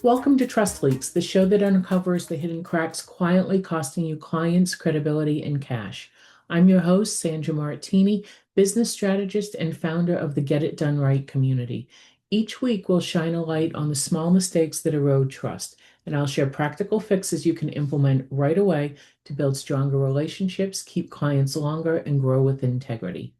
Welcome to Trust Leaks, the show that uncovers the hidden cracks quietly costing you clients, credibility, and cash. I'm your host, Sandra Martini, business strategist and founder of the Get It Done Right community. Each week, we'll shine a light on the small mistakes that erode trust, and I'll share practical fixes you can implement right away to build stronger relationships, keep clients longer, and grow with integrity.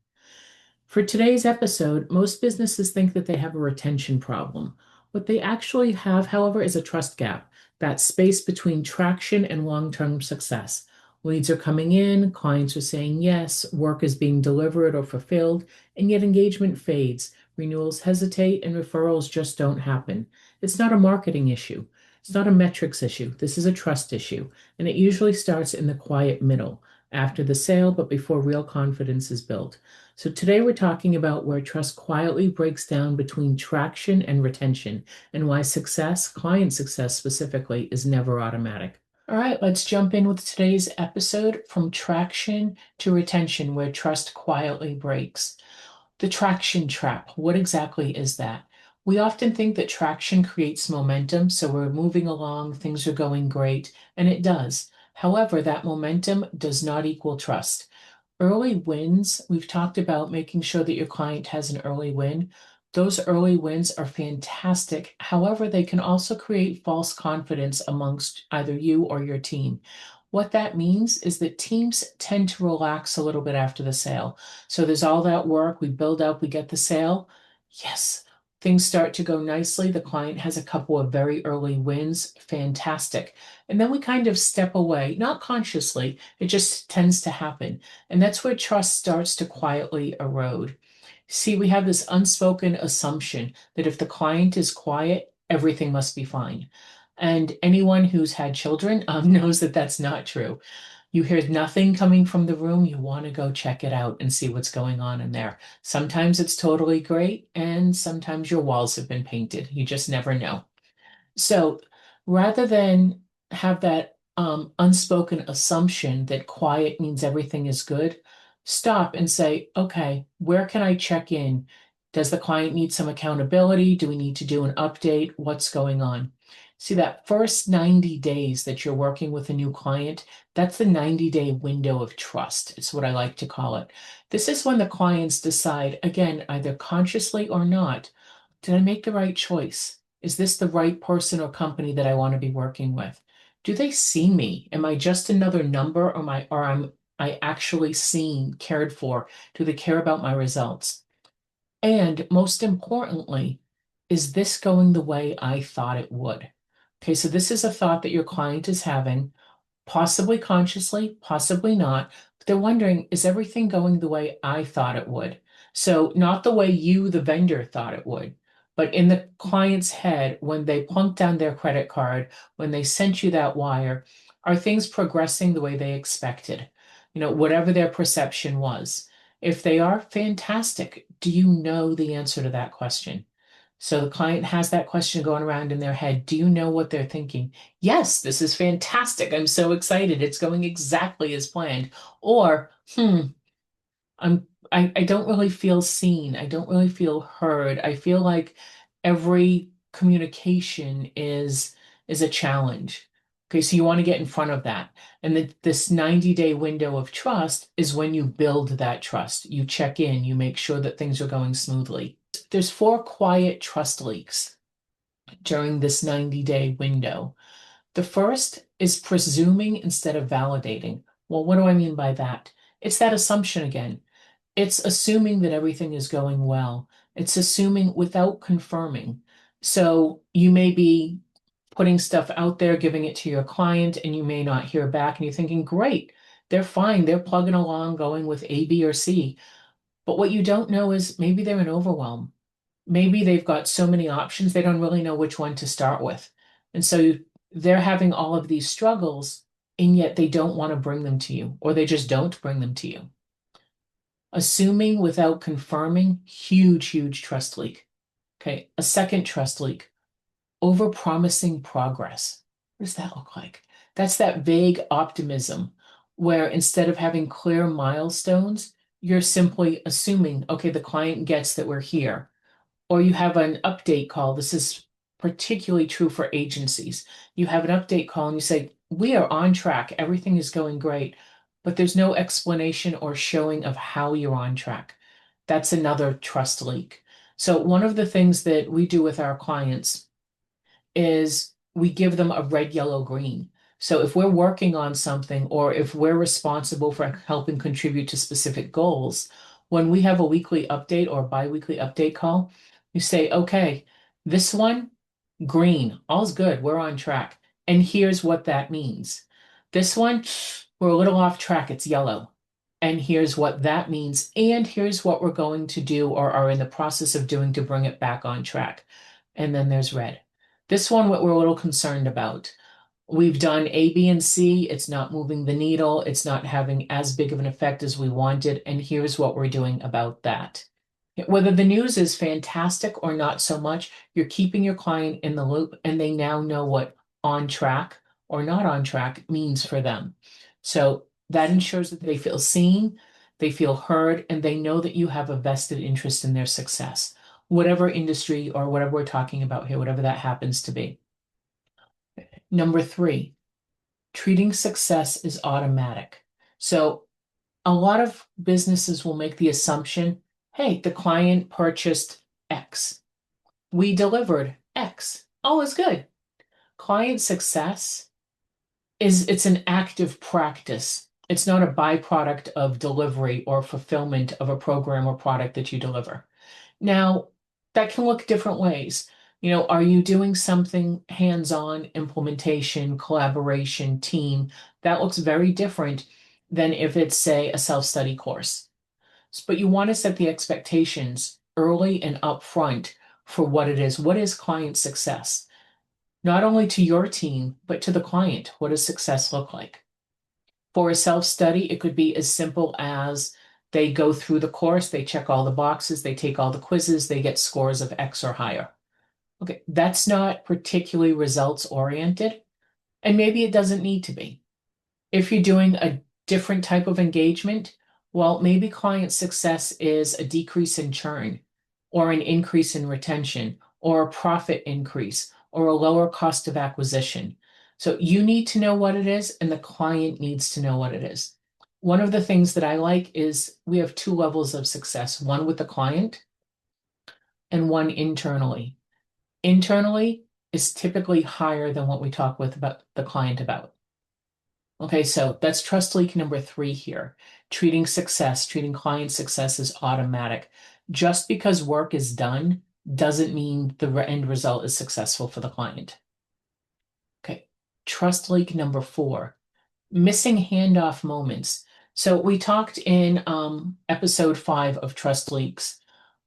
For today's episode, most businesses think that they have a retention problem. What they actually have, however, is a trust gap, that space between traction and long-term success. Leads are coming in, clients are saying yes, work is being delivered or fulfilled, and yet engagement fades. Renewals hesitate, and referrals just don't happen. It's not a marketing issue. It's not a metrics issue. This is a trust issue, and it usually starts in the quiet middle, after the sale, but before real confidence is built. So today we're talking about where trust quietly breaks down between traction and retention, and why success, client success specifically, is never automatic. All right, let's jump in with today's episode, From Traction to Retention, where trust quietly breaks. The traction trap, what exactly is that? We often think that traction creates momentum, so we're moving along, things are going great, and it does. However, that momentum does not equal trust. Early wins, we've talked about making sure that your client has an early win. Those early wins are fantastic. However, they can also create false confidence amongst either you or your team. What that means is that teams tend to relax a little bit after the sale. So there's all that work, we build up, we get the sale. Yes, things start to go nicely. The client has a couple of very early wins. Fantastic. And then we kind of step away, not consciously, it just tends to happen. And that's where trust starts to quietly erode. See, we have this unspoken assumption that if the client is quiet, everything must be fine. And anyone who's had children knows that that's not true. You hear nothing coming from the room, you want to go check it out and see what's going on in there. Sometimes it's totally great, and sometimes your walls have been painted. You just never know. So rather than have that unspoken assumption that quiet means everything is good, stop and say, okay, where can I check in? Does the client need some accountability? Do we need to do an update? What's going on? See, that first 90 days that you're working with a new client, that's the 90-day window of trust. It's what I like to call it. This is when the clients decide, again, either consciously or not, did I make the right choice? Is this the right person or company that I want to be working with? Do they see me? Am I just another number, or am I actually seen, cared for? Do they care about my results? And most importantly, is this going the way I thought it would? Okay, so this is a thought that your client is having, possibly consciously, possibly not. But they're wondering, is everything going the way I thought it would? So not the way you, the vendor, thought it would, but in the client's head, when they plunked down their credit card, when they sent you that wire, are things progressing the way they expected? Whatever their perception was. If they are, fantastic. Do you know the answer to that question? So the client has that question going around in their head. Do you know what they're thinking? Yes, this is fantastic. I'm so excited. It's going exactly as planned. Or, I don't really feel seen. I don't really feel heard. I feel like every communication is a challenge. Okay, so you want to get in front of that. And this 90-day window of trust is when you build that trust. You check in, you make sure that things are going smoothly. There's 4 quiet trust leaks during this 90-day window. The first is presuming instead of validating. Well, what do I mean by that? It's that assumption again. It's assuming that everything is going well. It's assuming without confirming. So you may be putting stuff out there, giving it to your client, and you may not hear back, and you're thinking, great, they're fine. They're plugging along, going with A, B, or C. But what you don't know is maybe they're in overwhelm. Maybe they've got so many options, they don't really know which one to start with. And so they're having all of these struggles, and yet they don't want to bring them to you, or they just don't bring them to you. Assuming without confirming, huge, huge trust leak. Okay, a second trust leak, overpromising progress. What does that look like? That's that vague optimism where instead of having clear milestones, you're simply assuming, okay, the client gets that we're here. Or you have an update call. This is particularly true for agencies. You have an update call and you say, we are on track, everything is going great, but there's no explanation or showing of how you're on track. That's another trust leak. So, one of the things that we do with our clients is we give them a red, yellow, green. So if we're working on something or if we're responsible for helping contribute to specific goals, when we have a weekly update or bi-weekly update call, you say, okay, this one, green, all's good, we're on track. And here's what that means. This one, we're a little off track, it's yellow. And here's what that means. And here's what we're going to do or are in the process of doing to bring it back on track. And then there's red. This one, what we're a little concerned about. We've done A, B, and C. It's not moving the needle. It's not having as big of an effect as we wanted. And here's what we're doing about that. Whether the news is fantastic or not so much, you're keeping your client in the loop and they now know what on track or not on track means for them. So that ensures that they feel seen, they feel heard, and they know that you have a vested interest in their success, whatever industry or whatever we're talking about here, whatever that happens to be. Number three, treating success is automatic. So a lot of businesses will make the assumption, hey, the client purchased X. We delivered X. All is good. Client success it's an active practice. It's not a byproduct of delivery or fulfillment of a program or product that you deliver. Now, that can look different ways. Are you doing something hands-on, implementation, collaboration, team? That looks very different than if it's, say, a self-study course. But you want to set the expectations early and upfront for what it is. What is client success? Not only to your team, but to the client. What does success look like? For a self-study, it could be as simple as they go through the course, they check all the boxes, they take all the quizzes, they get scores of X or higher. Okay, that's not particularly results oriented, and maybe it doesn't need to be. If you're doing a different type of engagement, well, maybe client success is a decrease in churn, or an increase in retention, or a profit increase, or a lower cost of acquisition. So you need to know what it is, and the client needs to know what it is. One of the things that I like is we have two levels of success, one with the client and one internally. Internally is typically higher than what we talk with about the client about. Okay, so that's trust leak number three here. Treating client success as automatic. Just because work is done doesn't mean the end result is successful for the client. Okay, trust leak number four, missing handoff moments. So we talked in episode 5 of Trust Leaks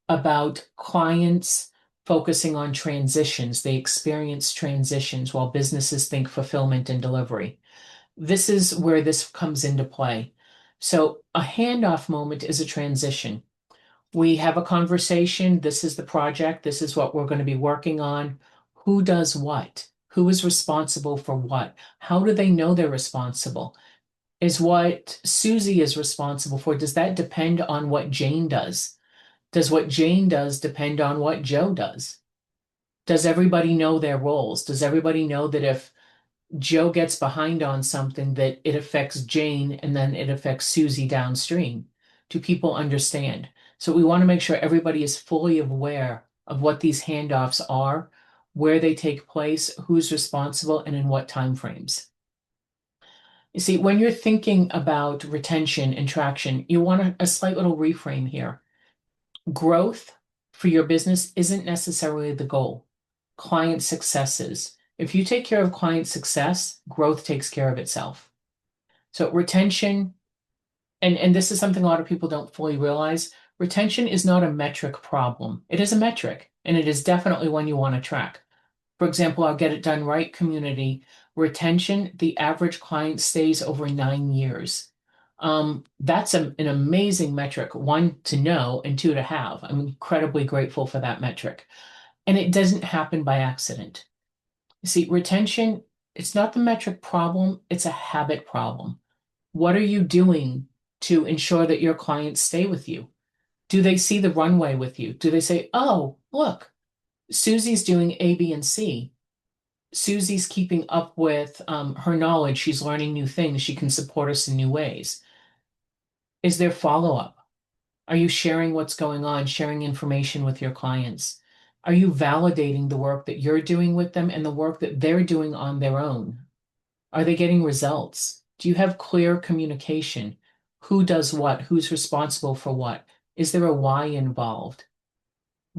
about clients focusing on transitions. They experience transitions while businesses think fulfillment and delivery. This is where this comes into play. So a handoff moment is a transition. We have a conversation. This is the project. This is what we're going to be working on. Who does what? Who is responsible for what? How do they know they're responsible? Is what Susie is responsible for, does that depend on what Jane does? Does what Jane does depend on what Joe does? Does everybody know their roles? Does everybody know that if Joe gets behind on something that it affects Jane and then it affects Susie downstream? Do people understand? So we want to make sure everybody is fully aware of what these handoffs are, where they take place, who's responsible, and in what time frames. You see, when you're thinking about retention and traction, you want a slight little reframe here. Growth for your business isn't necessarily the goal. Client success is. If you take care of client success, growth takes care of itself. So retention, and this is something a lot of people don't fully realize, retention is not a metric problem. It is a metric, and it is definitely one you want to track. For example, our Get It Done Right community, retention, the average client stays over 9 years. That's an amazing metric, one, to know, and two, to have. I'm incredibly grateful for that metric. And it doesn't happen by accident. You see, retention, it's not the metric problem, it's a habit problem. What are you doing to ensure that your clients stay with you? Do they see the runway with you? Do they say, oh, look, Susie's doing A, B, and C. Susie's keeping up with her knowledge. She's learning new things. She can support us in new ways. Is there follow-up? Are you sharing what's going on, sharing information with your clients? Are you validating the work that you're doing with them and the work that they're doing on their own? Are they getting results? Do you have clear communication? Who does what? Who's responsible for what? Is there a why involved?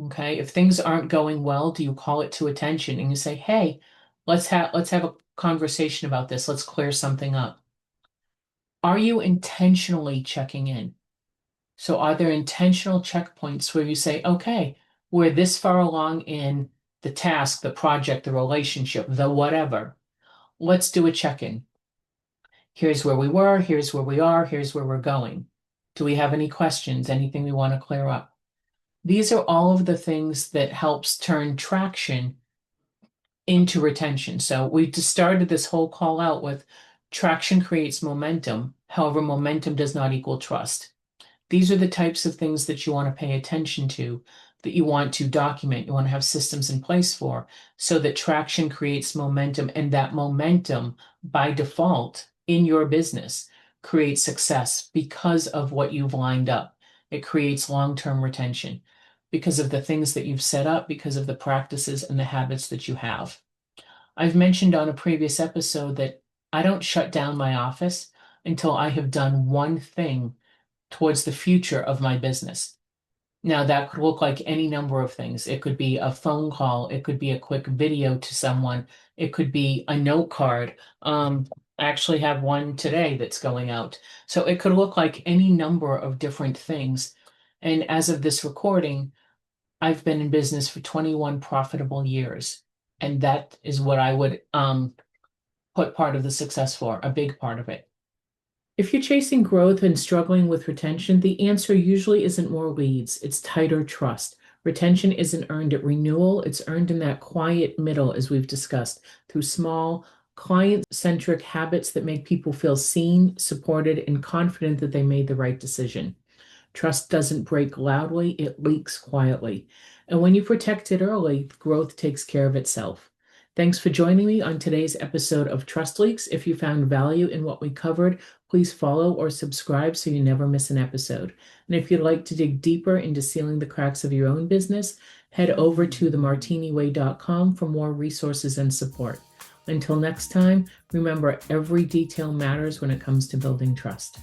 Okay. If things aren't going well, do you call it to attention and you say, "Hey, let's have a conversation about this. Let's clear something up." Are you intentionally checking in? So are there intentional checkpoints where you say, "Okay, we're this far along in the task, the project, the relationship, the whatever. Let's do a check-in. Here's where we were, here's where we are, here's where we're going. Do we have any questions, anything we want to clear up?" These are all of the things that helps turn traction into retention. So we just started this whole call out with traction creates momentum. However, momentum does not equal trust. These are the types of things that you want to pay attention to, that you want to document, you want to have systems in place for, so that traction creates momentum, and that momentum, by default, in your business, creates success because of what you've lined up. It creates long-term retention because of the things that you've set up, because of the practices and the habits that you have. I've mentioned on a previous episode that I don't shut down my office until I have done one thing towards the future of my business. Now, that could look like any number of things. It could be a phone call, it could be a quick video to someone, it could be a note card. I actually have one today that's going out. So it could look like any number of different things. And as of this recording, I've been in business for 21 profitable years. And that is what I would put part of the success for, a big part of it. If you're chasing growth and struggling with retention, the answer usually isn't more leads, it's tighter trust. Retention isn't earned at renewal, it's earned in that quiet middle, as we've discussed, through small, client-centric habits that make people feel seen, supported, and confident that they made the right decision. Trust doesn't break loudly, it leaks quietly. And when you protect it early, growth takes care of itself. Thanks for joining me on today's episode of Trust Leaks. If you found value in what we covered, please follow or subscribe so you never miss an episode. And if you'd like to dig deeper into sealing the cracks of your own business, head over to themartiniway.com for more resources and support. Until next time, remember every detail matters when it comes to building trust.